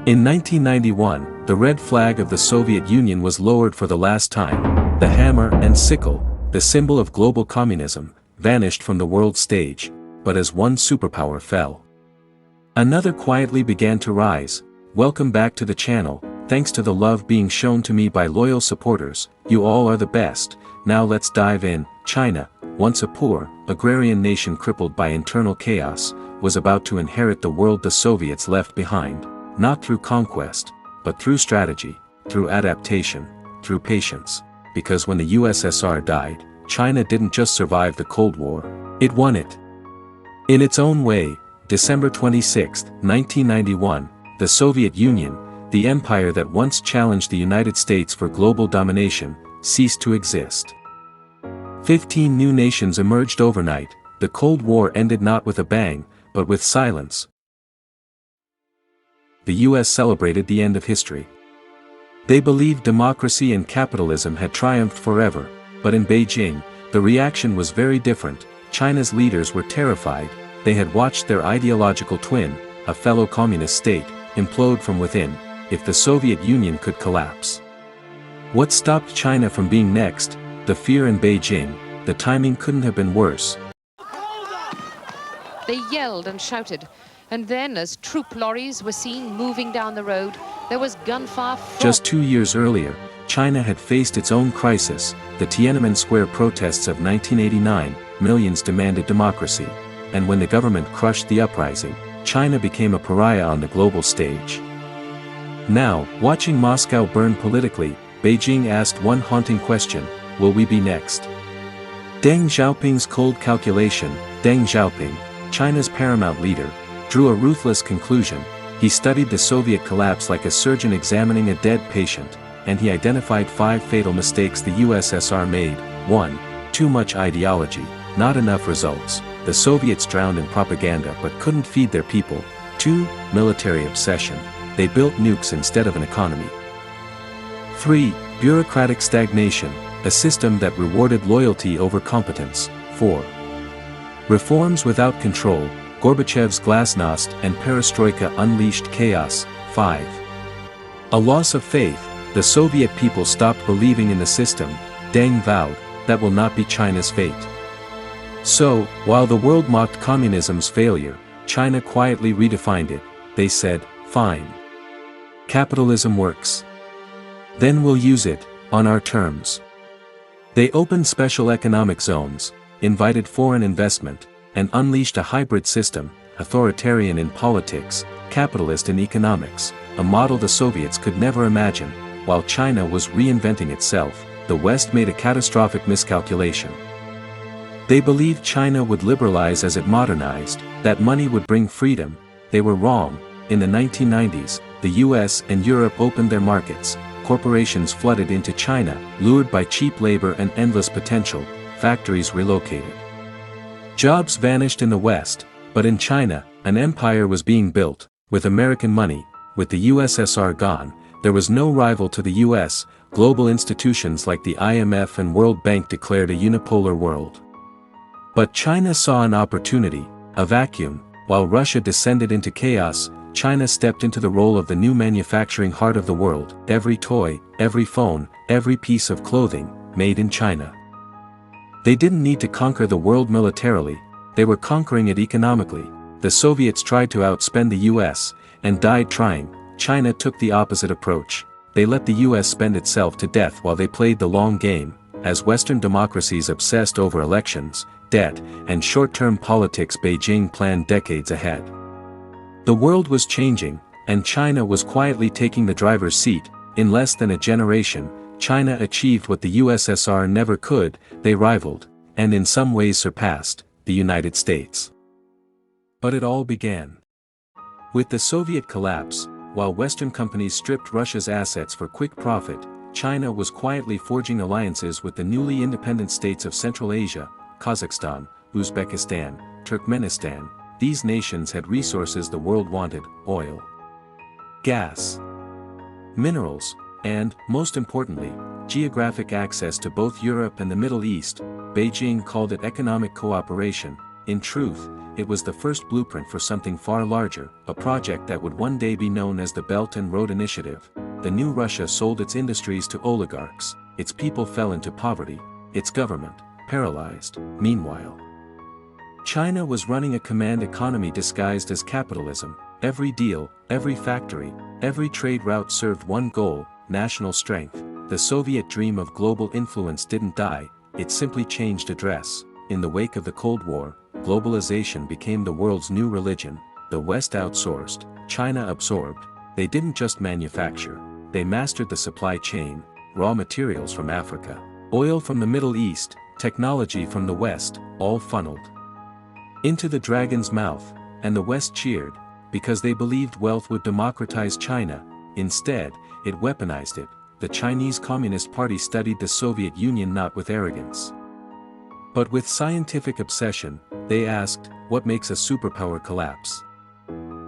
In 1991, the red flag of the Soviet Union was lowered for the last time. The hammer and sickle, the symbol of global communism, vanished from the world stage, but as one superpower fell, another quietly began to rise. Welcome back to the channel. Thanks to the love being shown to me by loyal supporters, you all are the best. Now let's dive in. China, once a poor, agrarian nation crippled by internal chaos, was about to inherit the world the Soviets left behind, not through conquest, but through strategy, through adaptation, through patience. Because when the USSR died, China didn't just survive the Cold War, it won it. In its own way, December 26, 1991, the Soviet Union, the empire that once challenged the United States for global domination, ceased to exist. 15 new nations emerged overnight. The Cold War ended not with a bang, but with silence. The US celebrated the end of history. They believed democracy and capitalism had triumphed forever, but in Beijing, the reaction was very different. China's leaders were terrified. They had watched their ideological twin, a fellow communist state, implode from within. If the Soviet Union could collapse, what stopped China from being next? The fear in Beijing. The timing couldn't have been worse. They yelled and shouted, and then as troop lorries were seen moving down the road, there was gunfire. Just 2 years earlier, China had faced its own crisis, the Tiananmen Square protests of 1989. Millions demanded democracy, and when the government crushed the uprising, China became a pariah on the global stage. Now, watching Moscow burn politically, Beijing asked one haunting question: will we be next? Deng Xiaoping's cold calculation. Deng Xiaoping, China's paramount leader, drew a ruthless conclusion. He studied the Soviet collapse like a surgeon examining a dead patient, and he identified 5 fatal mistakes the USSR made. 1. Too much ideology, not enough results. The Soviets drowned in propaganda but couldn't feed their people. 2. Military obsession. They built nukes instead of an economy. 3. Bureaucratic stagnation, a system that rewarded loyalty over competence. 4. Reforms without control. Gorbachev's glasnost and perestroika unleashed chaos. 5. A loss of faith. The Soviet people stopped believing in the system. Deng vowed, that will not be China's fate. So, while the world mocked communism's failure, China quietly redefined it. They said, fine. Capitalism works. Then we'll use it, on our terms. They opened special economic zones, invited foreign investment, and unleashed a hybrid system, authoritarian in politics, capitalist in economics, a model the Soviets could never imagine. While China was reinventing itself, the West made a catastrophic miscalculation. They believed China would liberalize as it modernized, that money would bring freedom. They were wrong. In the 1990s, the US and Europe opened their markets. Corporations flooded into China, lured by cheap labor and endless potential. Factories relocated. Jobs vanished in the West, but in China, an empire was being built. With American money, with the USSR gone, there was no rival to the US. Global institutions like the IMF and World Bank declared a unipolar world. But China saw an opportunity, a vacuum. While Russia descended into chaos, China stepped into the role of the new manufacturing heart of the world. Every toy, every phone, every piece of clothing, made in China. They didn't need to conquer the world militarily, they were conquering it economically. The Soviets tried to outspend the US, and died trying. China took the opposite approach. They let the US spend itself to death while they played the long game. As Western democracies obsessed over elections, debt, and short-term politics, Beijing planned decades ahead. The world was changing, and China was quietly taking the driver's seat. In less than a generation, China achieved what the USSR never could. They rivaled, and in some ways surpassed, the United States. But it all began with the Soviet collapse. While Western companies stripped Russia's assets for quick profit, China was quietly forging alliances with the newly independent states of Central Asia, Kazakhstan, Uzbekistan, Turkmenistan. These nations had resources the world wanted: oil, gas, minerals, and, most importantly, geographic access to both Europe and the Middle East. Beijing called it economic cooperation. In truth, it was the first blueprint for something far larger, a project that would one day be known as the Belt and Road Initiative. The new Russia sold its industries to oligarchs, its people fell into poverty, its government, paralyzed. Meanwhile, China was running a command economy disguised as capitalism. Every deal, every factory, every trade route served one goal: national strength. The Soviet dream of global influence didn't die, it simply changed address. In the wake of the Cold War, globalization became the world's new religion. The West outsourced, China absorbed. They didn't just manufacture, they mastered the supply chain: raw materials from Africa, oil from the Middle East, technology from the West, all funneled into the dragon's mouth. And the West cheered, because they believed wealth would democratize China. Instead, it weaponized it. The Chinese Communist Party studied the Soviet Union not with arrogance, but with scientific obsession. They asked, what makes a superpower collapse?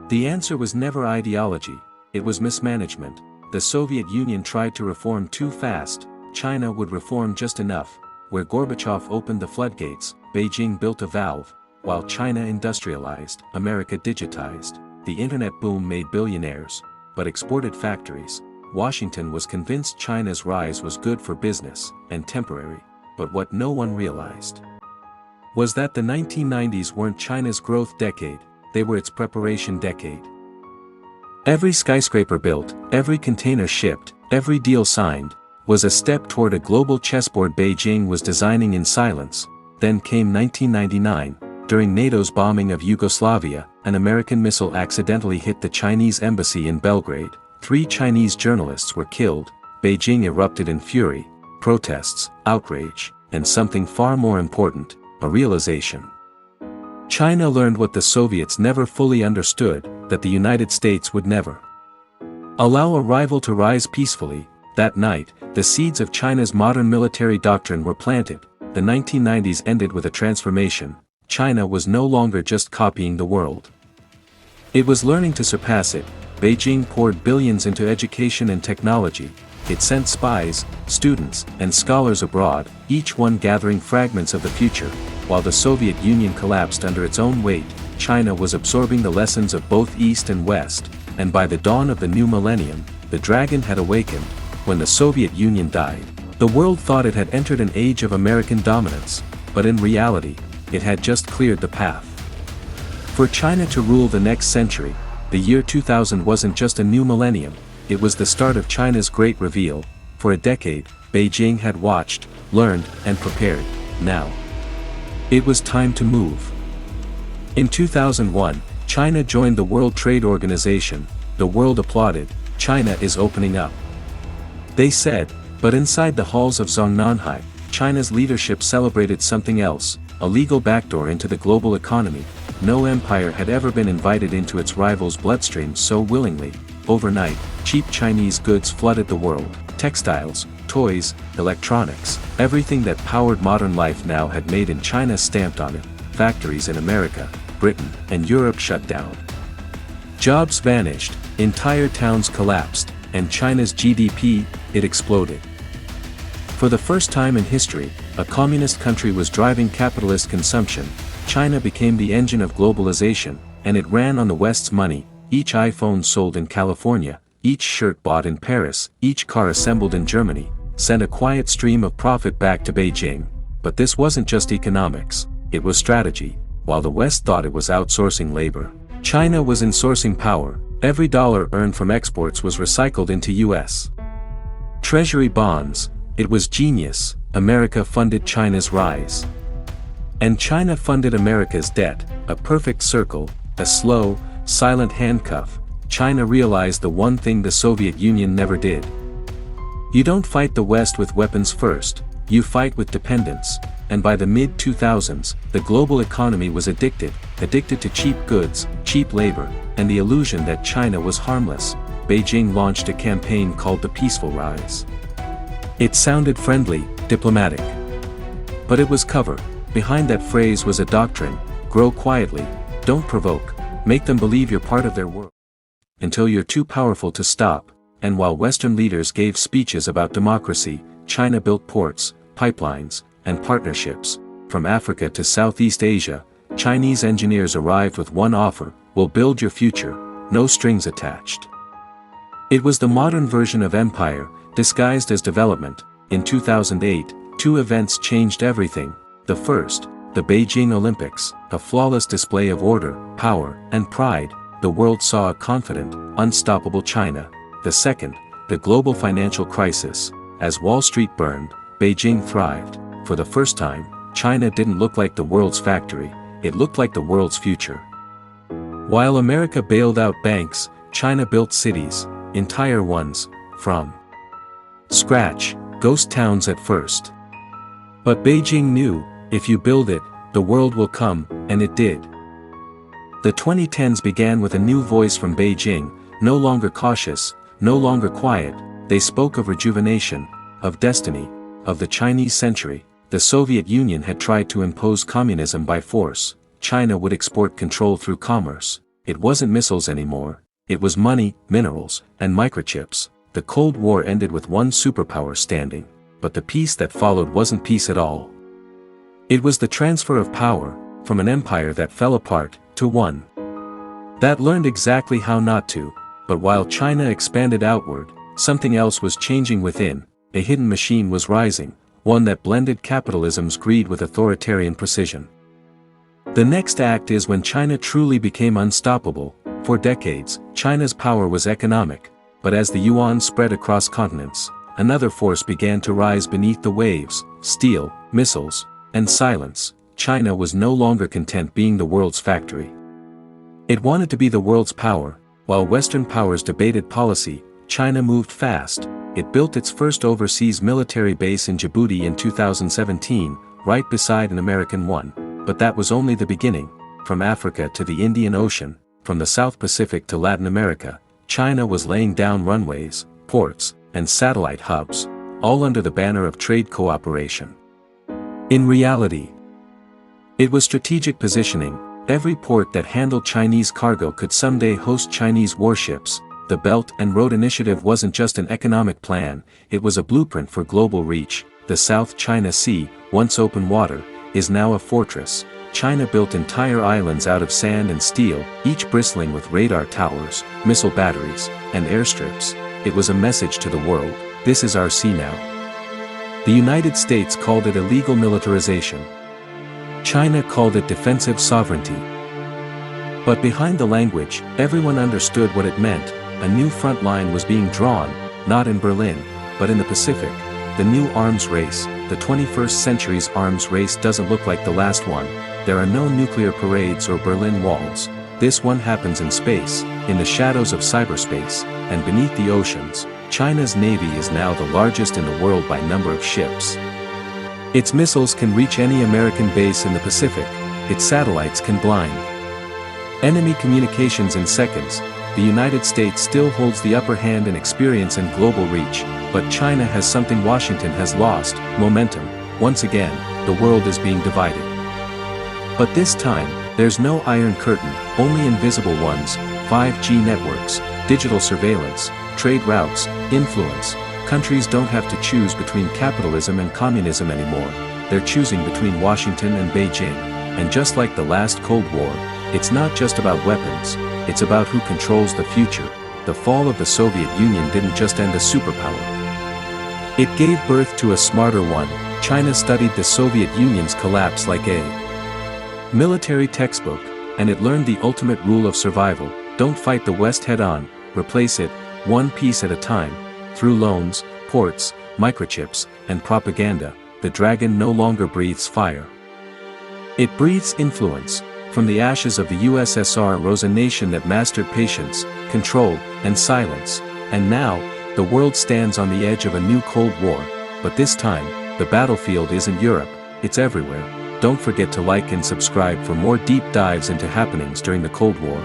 The answer was never ideology, it was mismanagement. The Soviet Union tried to reform too fast, China would reform just enough. Where Gorbachev opened the floodgates, Beijing built a valve. While China industrialized, America digitized. The internet boom made billionaires, but exported factories. Washington was convinced China's rise was good for business, and temporary. But what no one realized was that the 1990s weren't China's growth decade, they were its preparation decade. Every skyscraper built, every container shipped, every deal signed, was a step toward a global chessboard Beijing was designing in silence. Then came 1999. During NATO's bombing of Yugoslavia, an American missile accidentally hit the Chinese embassy in Belgrade. 3 Chinese journalists were killed. Beijing erupted in fury, protests, outrage, and something far more important, a realization. China learned what the Soviets never fully understood, that the United States would never allow a rival to rise peacefully. That night, the seeds of China's modern military doctrine were planted. The 1990s ended with a transformation. China was no longer just copying the world. It was learning to surpass it. Beijing poured billions into education and technology. It sent spies, students, and scholars abroad, each one gathering fragments of the future. While the Soviet Union collapsed under its own weight, China was absorbing the lessons of both East and West, and by the dawn of the new millennium, the dragon had awakened. When the Soviet Union died, the world thought it had entered an age of American dominance, but in reality, it had just cleared the path for China to rule the next century. The year 2000 wasn't just a new millennium, it was the start of China's great reveal. For a decade, Beijing had watched, learned, and prepared. Now, it was time to move. In 2001, China joined the World Trade Organization. The world applauded. China is opening up, they said, but inside the halls of Zongnanhai, China's leadership celebrated something else, a legal backdoor into the global economy. No empire had ever been invited into its rival's bloodstream so willingly. Overnight, cheap Chinese goods flooded the world. Textiles, toys, electronics, everything that powered modern life now had made in China stamped on it. Factories in America, Britain, and Europe shut down. Jobs vanished, entire towns collapsed, and China's GDP, it exploded. For the first time in history, a communist country was driving capitalist consumption. China became the engine of globalization, and it ran on the West's money. Each iPhone sold in California, each shirt bought in Paris, each car assembled in Germany, sent a quiet stream of profit back to Beijing. But this wasn't just economics, it was strategy. While the West thought it was outsourcing labor, China was insourcing power. Every dollar earned from exports was recycled into U.S. Treasury bonds. It was genius. America funded China's rise, and China funded America's debt, a perfect circle, a slow, silent handcuff. China realized the one thing the Soviet Union never did. You don't fight the West with weapons first, you fight with dependence. And by the mid-2000s, the global economy was addicted to cheap goods, cheap labor, and the illusion that China was harmless. Beijing launched a campaign called the Peaceful Rise. It sounded friendly, diplomatic, but it was cover. Behind that phrase was a doctrine: grow quietly, don't provoke, make them believe you're part of their world, until you're too powerful to stop. And while Western leaders gave speeches about democracy, China built ports, pipelines, and partnerships. From Africa to Southeast Asia, Chinese engineers arrived with one offer: we'll build your future, no strings attached. It was the modern version of empire, disguised as development. In 2008, two events changed everything. The first, the Beijing Olympics, a flawless display of order, power, and pride. The world saw a confident, unstoppable China. The second, the global financial crisis. As Wall Street burned, Beijing thrived. For the first time, China didn't look like the world's factory, it looked like the world's future. While America bailed out banks, China built cities, entire ones, from scratch, ghost towns at first. But Beijing knew, if you build it, the world will come, and it did. The 2010s began with a new voice from Beijing, no longer cautious, no longer quiet. They spoke of rejuvenation, of destiny, of the Chinese century. The Soviet Union had tried to impose communism by force. China would export control through commerce. It wasn't missiles anymore, it was money, minerals, and microchips. The Cold War ended with one superpower standing, but the peace that followed wasn't peace at all. It was the transfer of power, from an empire that fell apart, to one that learned exactly how not to. But while China expanded outward, something else was changing within. A hidden machine was rising, one that blended capitalism's greed with authoritarian precision. The next act is when China truly became unstoppable. For decades, China's power was economic, but as the yuan spread across continents, another force began to rise beneath the waves: steel, missiles, and silence. China was no longer content being the world's factory. It wanted to be the world's power. While Western powers debated policy, China moved fast. It built its first overseas military base in Djibouti in 2017, right beside an American one. But that was only the beginning. From Africa to the Indian Ocean, from the South Pacific to Latin America, China was laying down runways, ports, and satellite hubs, all under the banner of trade cooperation. In reality, it was strategic positioning. Every port that handled Chinese cargo could someday host Chinese warships. The Belt and Road Initiative wasn't just an economic plan, it was a blueprint for global reach. The South China Sea, once open water, is now a fortress. China built entire islands out of sand and steel, each bristling with radar towers, missile batteries, and airstrips. It was a message to the world: this is our sea now. The United States called it illegal militarization. China called it defensive sovereignty. But behind the language, everyone understood what it meant. A new front line was being drawn, not in Berlin, but in the Pacific. The new arms race. The 21st century's arms race doesn't look like the last one. There are no nuclear parades or Berlin walls. This one happens in space, in the shadows of cyberspace, and beneath the oceans. China's navy is now the largest in the world by number of ships. Its missiles can reach any American base in the Pacific. Its satellites can blind enemy communications in seconds. The United States still holds the upper hand in experience and global reach, but China has something Washington has lost: momentum. Once again, the world is being divided. But this time, there's no iron curtain, only invisible ones: 5G networks, digital surveillance, trade routes, influence. Countries don't have to choose between capitalism and communism anymore. They're choosing between Washington and Beijing. And just like the last Cold War, it's not just about weapons, it's about who controls the future. The fall of the Soviet Union didn't just end a superpower. It gave birth to a smarter one. China studied the Soviet Union's collapse like a military textbook, and it learned the ultimate rule of survival: don't fight the West head-on, replace it, one piece at a time. Through loans, ports, microchips, and propaganda, the dragon no longer breathes fire. It breathes influence. From the ashes of the USSR rose a nation that mastered patience, control, and silence. And now, the world stands on the edge of a new Cold War. But this time, the battlefield isn't Europe, it's everywhere. Don't forget to like and subscribe for more deep dives into happenings during the Cold War.